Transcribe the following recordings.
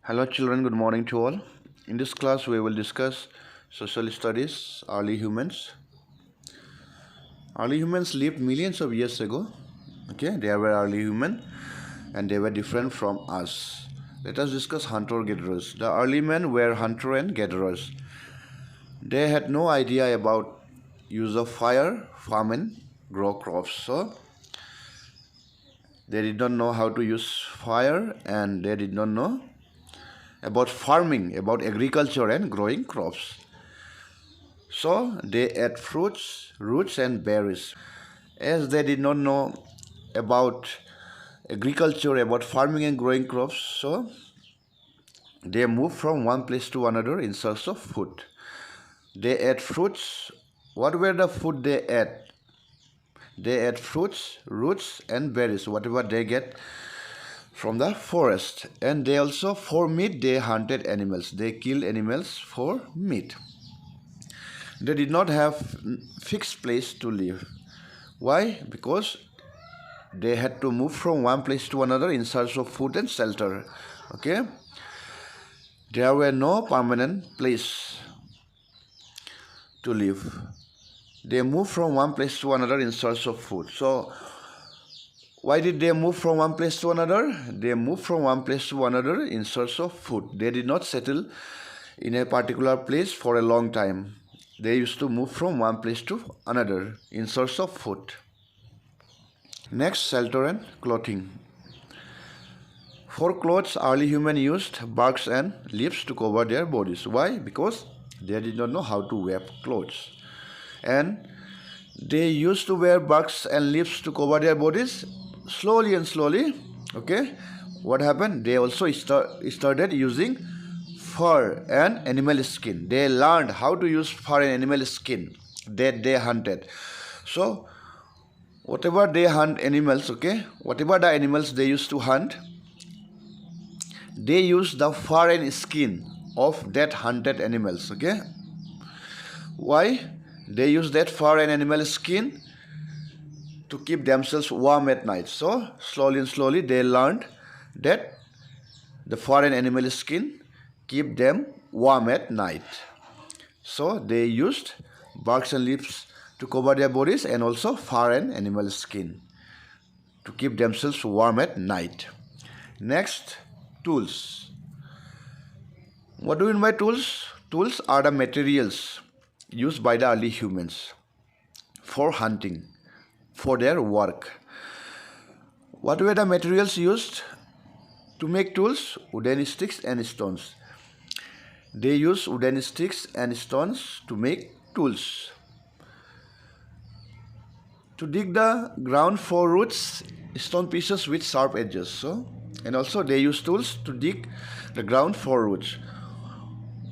Hello children, good morning to all. In this class we will discuss social studies, early humans. Early humans lived millions of years ago. Okay, they were early human and they were different from us. Let us discuss hunter-gatherers. The early men were hunter and gatherers. They had no idea about use of fire, farm and grow crops. So they did not know how to use fire and they did not know about farming, about agriculture and growing crops. So they ate fruits, roots and berries. As they did not know about agriculture, about farming and growing crops, so they moved from one place to another in search of food. They ate fruits. What were the food they ate? They ate fruits, roots and berries, whatever they get from the forest. And they also, for meat, they hunted animals. They killed animals for meat. They did not have fixed place to live. Why? Because they had to move from one place to another in search of food and shelter. Okay? There were no permanent place to live. They moved from one place to another in search of food. So, why did they move from one place to another? They moved from one place to another in search of food. They did not settle in a particular place for a long time. They used to move from one place to another in search of food. Next, shelter and clothing. For clothes, early humans used barks and leaves to cover their bodies. Why? Because they did not know how to wear clothes. And they used to wear barks and leaves to cover their bodies slowly and slowly. Okay? What happened? They also started using fur and animal skin. They learned how to use fur and animal skin that they hunted. So, whatever they hunt animals, okay, whatever the animals they used to hunt, they use the fur and skin of that hunted animals, okay. Why? They use that fur and animal skin to keep themselves warm at night. So, slowly and slowly they learned that the fur and animal skin keep them warm at night. So, they used barks and leaves to cover their bodies and also fur and animal skin to keep themselves warm at night. Next, tools. What do you mean by tools? Tools are the materials used by the early humans for hunting, for their work. What were the materials used to make tools? Wooden sticks and stones. They use wooden sticks and stones to make tools. To dig the ground for roots, stone pieces with sharp edges. So, and also they use tools to dig the ground for roots.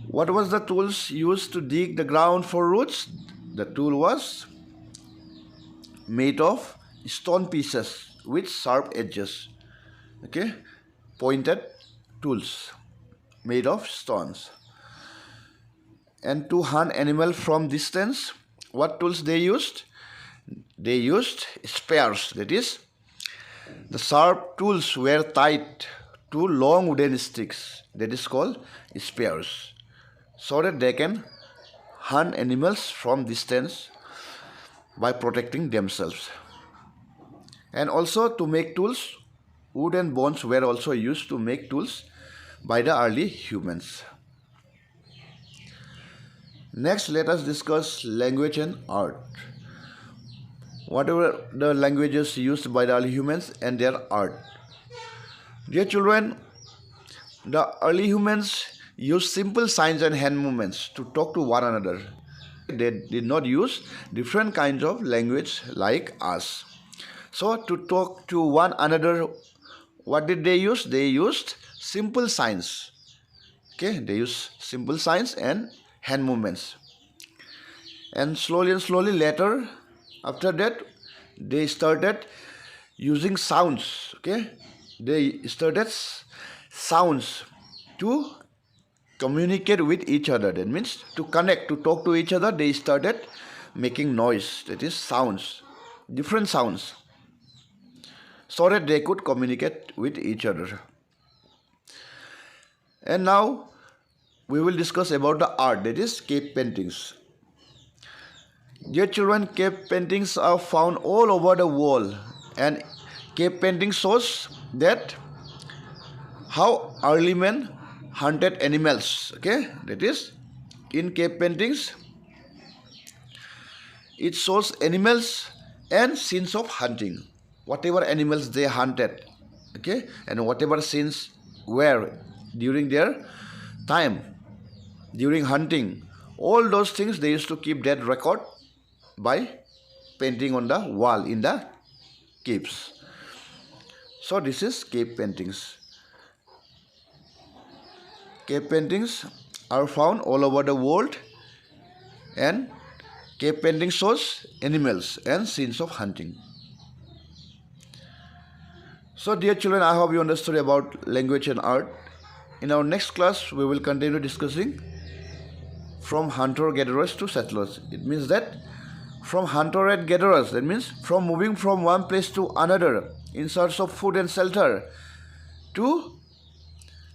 What was the tools used to dig the ground for roots? The tool was made of stone pieces with sharp edges. Okay, pointed tools made of stones. And to hunt animal from distance, what tools they used? They used spears. That is, the sharp tools were tied to long wooden sticks. That is called spears, so that they can hunt animals from distance by protecting themselves. And also to make tools, wood and bones were also used to make tools by the early humans. Next, let us discuss language and art. What were the languages used by the early humans and their art? Dear children, the early humans used simple signs and hand movements to talk to one another. They did not use different kinds of language like us. So to talk to one another, what did they use? They used simple signs. Okay, they used simple signs and hand movements. And slowly later, after that, they started using sounds. Okay, they started sounds to communicate with each other. That means to connect, to talk to each other, they started making noise. That is sounds, different sounds, so that they could communicate with each other. And now we will discuss about the art, that is cave paintings. Dear children, cave paintings are found all over the world, and cave painting shows that how early men hunted animals. Okay, that is in cave paintings it shows animals and scenes of hunting, whatever animals they hunted, okay, and whatever scenes were during their time, during hunting, all those things they used to keep that record by painting on the wall in the caves. So this is cave paintings. Cave paintings are found all over the world, and cave painting shows animals and scenes of hunting. So dear children, I hope you understood about language and art. In our next class, we will continue discussing from hunter-gatherers to settlers. It means that from hunter and gatherers, that means from moving from one place to another in search of food and shelter, to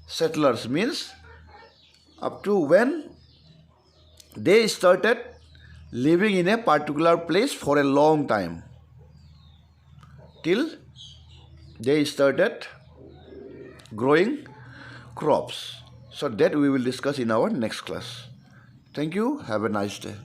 settlers, means up to when they started living in a particular place for a long time, till they started growing crops. So that we will discuss in our next class. Thank you. Have a nice day.